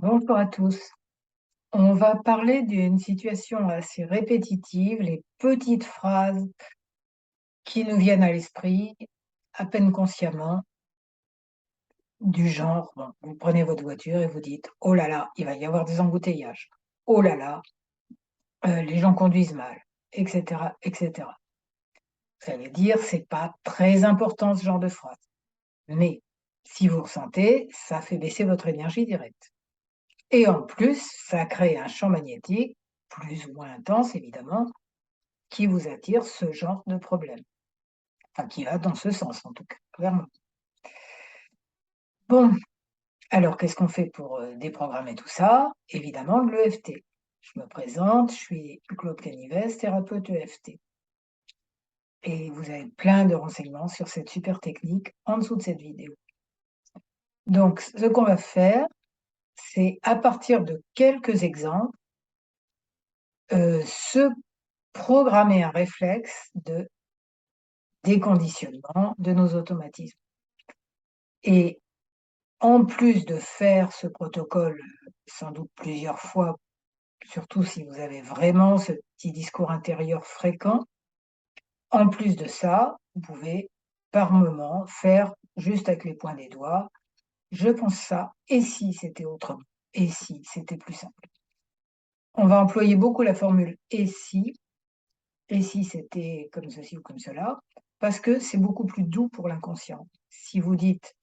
Bonjour à tous. On va parler d'une situation assez répétitive, les petites phrases qui nous viennent à l'esprit, à peine consciemment, du genre, bon, vous prenez votre voiture et vous dites: «Oh là là, il va y avoir des embouteillages. Oh là là, les gens conduisent mal», et cetera, et cetera. Vous allez dire: «C'est pas très important ce genre de phrase», mais si vous ressentez, ça fait baisser votre énergie directe et en plus, ça crée un champ magnétique, plus ou moins intense évidemment, qui vous attire ce genre de problème. Enfin, qui va dans ce sens en tout cas, clairement. Bon, alors qu'est-ce qu'on fait pour, déprogrammer tout ça? Évidemment de l'EFT. Je me présente, je suis Claude Canives, thérapeute EFT et vous avez plein de renseignements sur cette super technique en dessous de cette vidéo. Donc ce qu'on va faire, c'est à partir de quelques exemples, se programmer un réflexe de déconditionnement de nos automatismes et en plus de faire ce protocole, sans doute plusieurs fois, surtout si vous avez vraiment ce petit discours intérieur fréquent, en plus de ça, vous pouvez par moment faire juste avec les points des doigts: «Je pense ça, et si c'était autrement? Et si c'était plus simple?» On va employer beaucoup la formule et si c'était comme ceci ou comme cela, parce que c'est beaucoup plus doux pour l'inconscient. Si vous dites: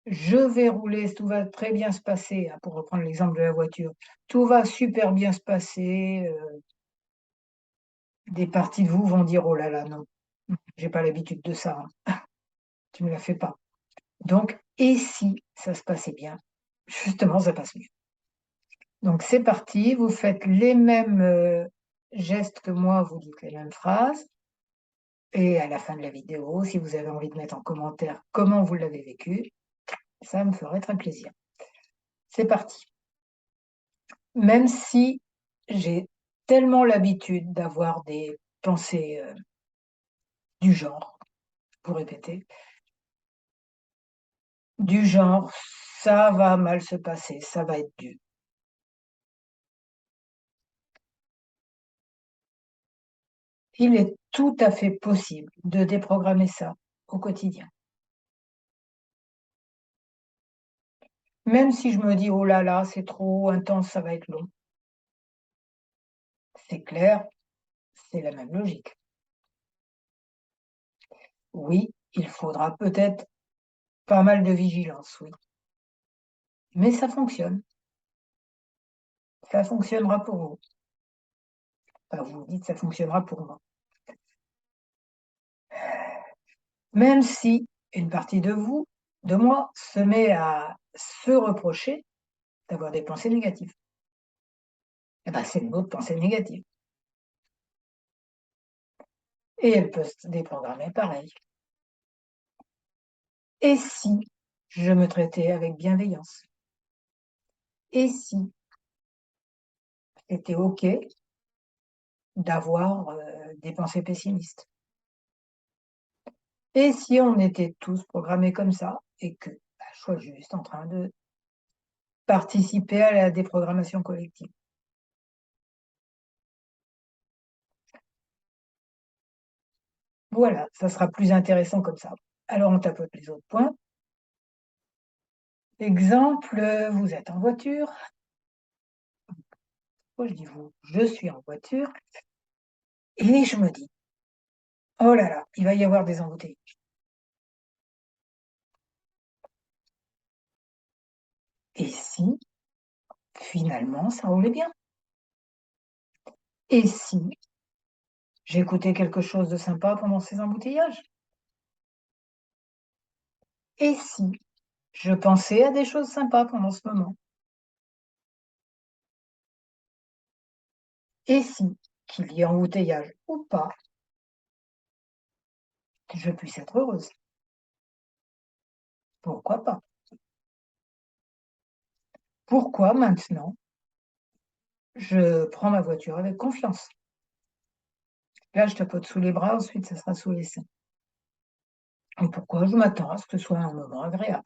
«Je vais rouler, tout va très bien se passer», pour reprendre l'exemple de la voiture, «tout va super bien se passer», des parties de vous vont dire: «Oh là là, non, j'ai pas l'habitude de ça, hein, tu me la fais pas». Donc et si ça se passait bien? Justement, ça passe mieux. Donc c'est parti, vous faites les mêmes, gestes que moi, vous dites les mêmes phrases et à la fin de la vidéo, si vous avez envie de mettre en commentaire comment vous l'avez vécu, ça me ferait très plaisir. C'est parti. Même si j'ai tellement l'habitude d'avoir des pensées, du genre, pour répéter, du genre: «Ça va mal se passer, ça va être dur». Il est tout à fait possible de déprogrammer ça au quotidien. Même si je me dis: «Oh là là, c'est trop intense, ça va être long». C'est clair, c'est la même logique. Oui, il faudra peut-être pas mal de vigilance, oui, mais ça fonctionnera pour vous. Enfin, vous dites: «Ça fonctionnera pour moi». Même si une partie de vous, de moi, se met à se reprocher d'avoir des pensées négatives. Et ben, c'est une autre pensée négative et elle peut se déprogrammer pareil. Et si je me traitais avec bienveillance? Et si c'était OK d'avoir, des pensées pessimistes? Et si on était tous programmés comme ça et que, bah, je sois juste en train de participer à la déprogrammation collective? Voilà, ça sera plus intéressant comme ça. Alors on tapote les autres points. Exemple, vous êtes en voiture. Pourquoi je dis vous? Je suis en voiture et je me dis: «Oh là là, il va y avoir des embouteillages. Et si, finalement, ça roulait bien? Et si j'écoutais quelque chose de sympa pendant ces embouteillages? Et si je pensais à des choses sympas pendant ce moment? Et si, qu'il y ait embouteillage ou pas, je puisse être heureuse? Pourquoi pas? Pourquoi maintenant je prends ma voiture avec confiance?» Là, je tapote sous les bras, ensuite ça sera sous les seins. Et pourquoi je m'attends à ce que ce soit un moment agréable,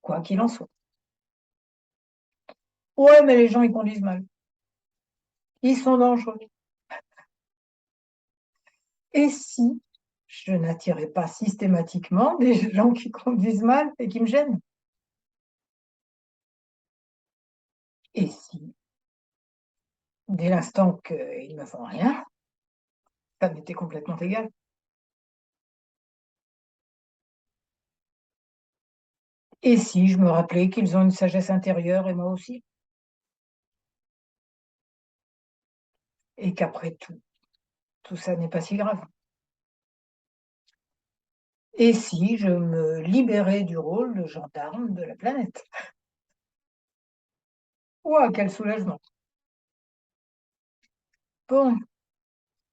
quoi qu'il en soit. Ouais, mais les gens, ils conduisent mal. Ils sont dangereux. Et si je n'attirais pas systématiquement des gens qui conduisent mal et qui me gênent? Et si, dès l'instant qu'ils ne me font rien, ça m'était complètement égal? Et si je me rappelais qu'ils ont une sagesse intérieure et moi aussi? Et qu'après tout, tout ça n'est pas si grave? Et si je me libérais du rôle de gendarme de la planète? Ouah, quel soulagement! Bon,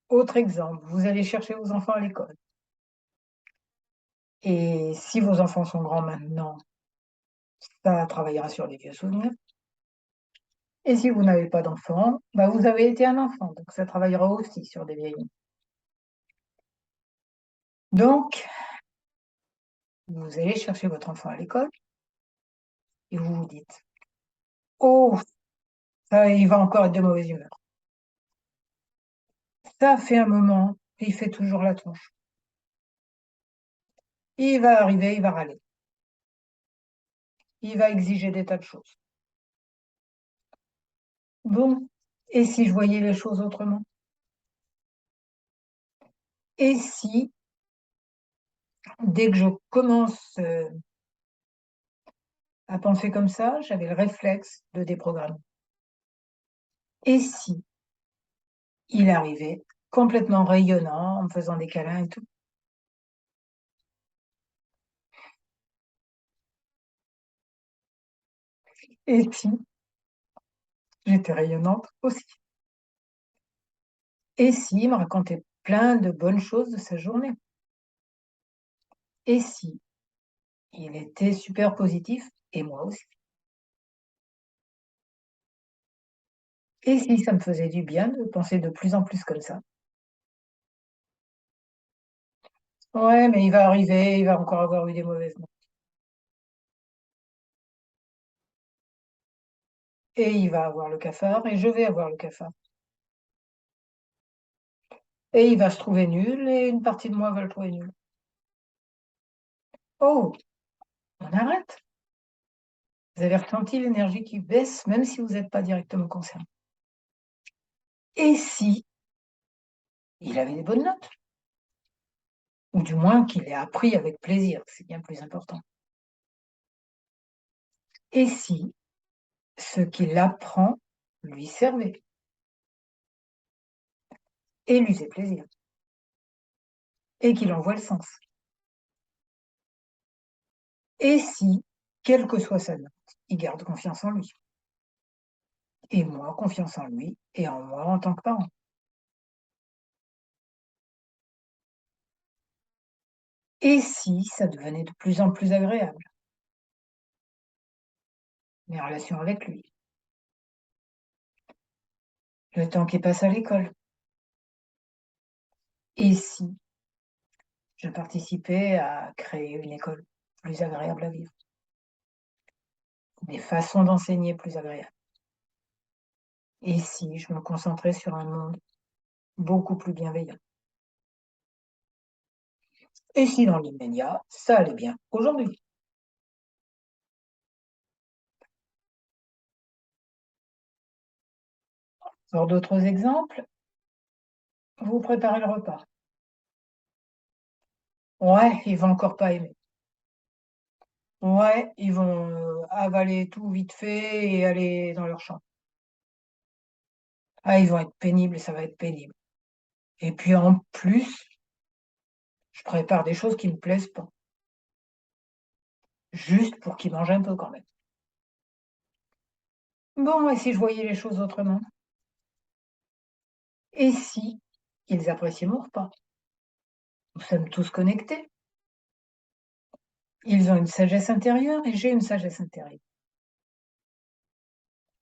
autre exemple, vous allez chercher vos enfants à l'école. Et si vos enfants sont grands maintenant, ça travaillera sur les vieux souvenirs. Et si vous n'avez pas d'enfants, bah, vous avez été un enfant, donc ça travaillera aussi sur des vieilles. Donc, vous allez chercher votre enfant à l'école et vous vous dites: «Oh, ça, il va encore être de mauvaise humeur. Ça fait un moment et il fait toujours la tronche. Il va arriver, il va râler, il va exiger des tas de choses. Bon, et si je voyais les choses autrement? Et si, dès que je commence, à penser comme ça, j'avais le réflexe de déprogrammer? Et si il arrivait complètement rayonnant, en me faisant des câlins et tout? Et si j'étais rayonnante aussi? Et s'il me racontait plein de bonnes choses de sa journée? Et si il était super positif et moi aussi? Et si ça me faisait du bien de penser de plus en plus comme ça? Ouais, mais il va arriver, il va encore avoir eu des mauvaises notes et il va avoir le cafard et je vais avoir le cafard et il va se trouver nul et une partie de moi va le trouver nul. Oh, on arrête! Vous avez ressenti l'énergie qui baisse même si vous n'êtes pas directement concerné. Et si il avait des bonnes notes? Ou du moins qu'il ait appris avec plaisir, c'est bien plus important. Et si ce qu'il apprend lui servait et lui fait plaisir et qu'il en voit le sens? Et si, quelle que soit sa note, il garde confiance en lui et moi confiance en lui et en moi en tant que parent? Et si ça devenait de plus en plus agréable, mes relations avec lui, le temps qu'il passe à l'école? Et si je participais à créer une école plus agréable à vivre, des façons d'enseigner plus agréables? Et si je me concentrais sur un monde beaucoup plus bienveillant? Et si dans l'immédiat, ça allait bien aujourd'hui? Pour d'autres exemples, vous préparez le repas. Ouais, ils vont encore pas aimer. Ouais, ils vont, avaler tout vite fait et aller dans leur chambre. Ah, ils vont être pénibles et ça va être pénible. Et puis en plus, je prépare des choses qui me plaisent pas, juste pour qu'ils mangent un peu quand même. Bon, et si je voyais les choses autrement? Et si ils appréciaient mon repas? Nous sommes tous connectés. Ils ont une sagesse intérieure et j'ai une sagesse intérieure.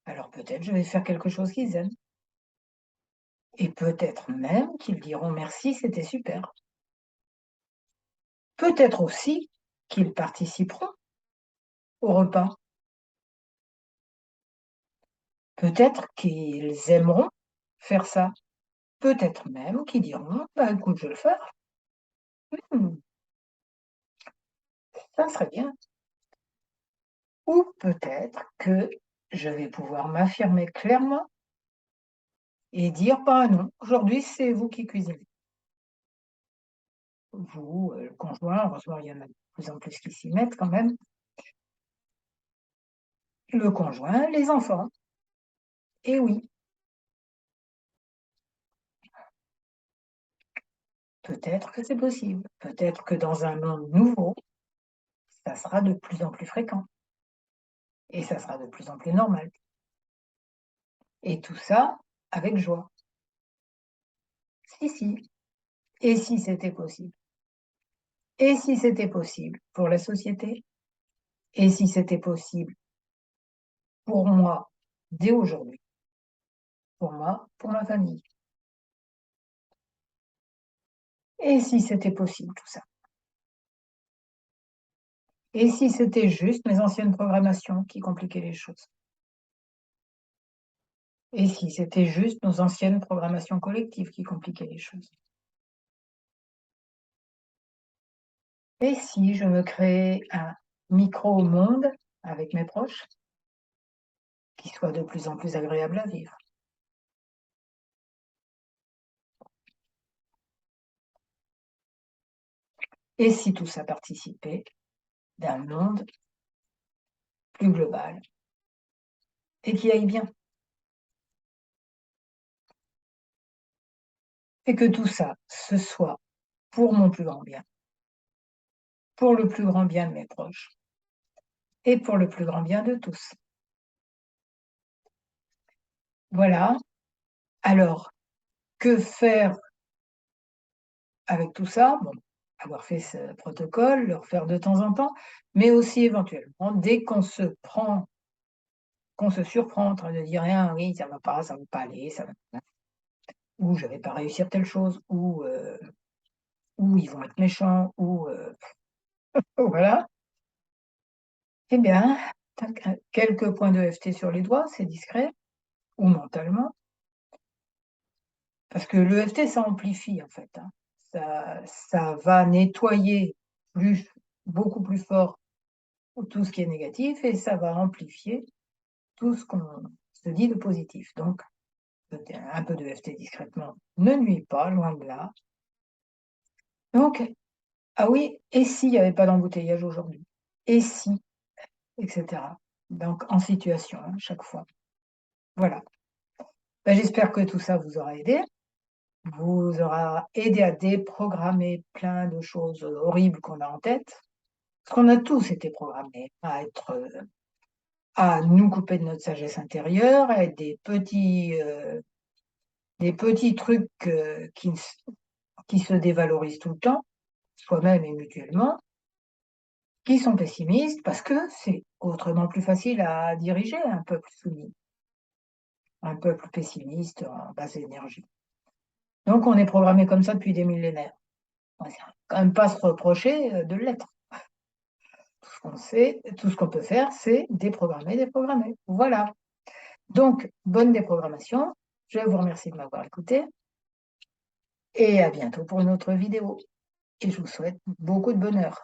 Alors peut-être je vais faire quelque chose qu'ils aiment. Et peut-être même qu'ils diront merci, c'était super. Peut-être aussi qu'ils participeront au repas. Peut-être qu'ils aimeront faire ça. Peut-être même qu'ils diront: «Bah, écoute, je vais le faire. Mmh, ça serait bien». Ou peut-être que je vais pouvoir m'affirmer clairement et dire: «Bah, non, aujourd'hui, c'est vous qui cuisinez». Vous, le conjoint, heureusement, il y en a de plus en plus qui s'y mettent quand même. Le conjoint, les enfants, et oui, peut-être que c'est possible. Peut-être que dans un monde nouveau, ça sera de plus en plus fréquent et ça sera de plus en plus normal, et tout ça avec joie. Si, si. Et si c'était possible? Et si c'était possible pour la société? Et si c'était possible pour moi, dès aujourd'hui? Pour moi, pour ma famille? Et si c'était possible tout ça? Et si c'était juste mes anciennes programmations qui compliquaient les choses? Et si c'était juste nos anciennes programmations collectives qui compliquaient les choses? Et si je me créais un micro-monde avec mes proches qui soit de plus en plus agréable à vivre? Et si tout ça participait d'un monde plus global et qui aille bien? Et que tout ça, ce soit pour mon plus grand bien, pour le plus grand bien de mes proches et pour le plus grand bien de tous. Voilà. Alors, que faire avec tout ça? Bon, avoir fait ce protocole, le refaire de temps en temps, mais aussi éventuellement, dès qu'on se surprend en train de dire: «Ah oui, ça va pas aller, ça va pas, ou je vais pas réussir telle chose, ou ils vont être méchants, voilà». Eh bien, tac, quelques points de d'EFT sur les doigts, c'est discret, ou mentalement, parce que l'EFT, ça amplifie en fait, hein. Ça va nettoyer plus beaucoup plus fort tout ce qui est négatif, et ça va amplifier tout ce qu'on se dit de positif. Donc peut-être un peu de d'EFT discrètement ne nuit pas, loin de là. Donc, ah oui, et s'il n'y avait pas d'embouteillage aujourd'hui? Et si? Et cetera. Donc en situation, hein, chaque fois. Voilà. Bah, j'espère que tout ça vous aura aidé, vous aura aidé à déprogrammer plein de choses, horribles qu'on a en tête. Parce qu'on a tous été programmés à nous couper de notre sagesse intérieure, à être des petits trucs, qui se dévalorisent tout le temps, soi-même et mutuellement, qui sont pessimistes parce que c'est autrement plus facile à diriger un peuple soumis, un peuple pessimiste en basse énergie. Donc on est programmé comme ça depuis des millénaires. Ouais, c'est quand même pas se reprocher, de l'être. Tout ce qu'on peut faire, c'est déprogrammer, déprogrammer. Voilà. Donc bonne déprogrammation. Je vous remercie de m'avoir écouté et à bientôt pour une autre vidéo, et je vous souhaite beaucoup de bonheur.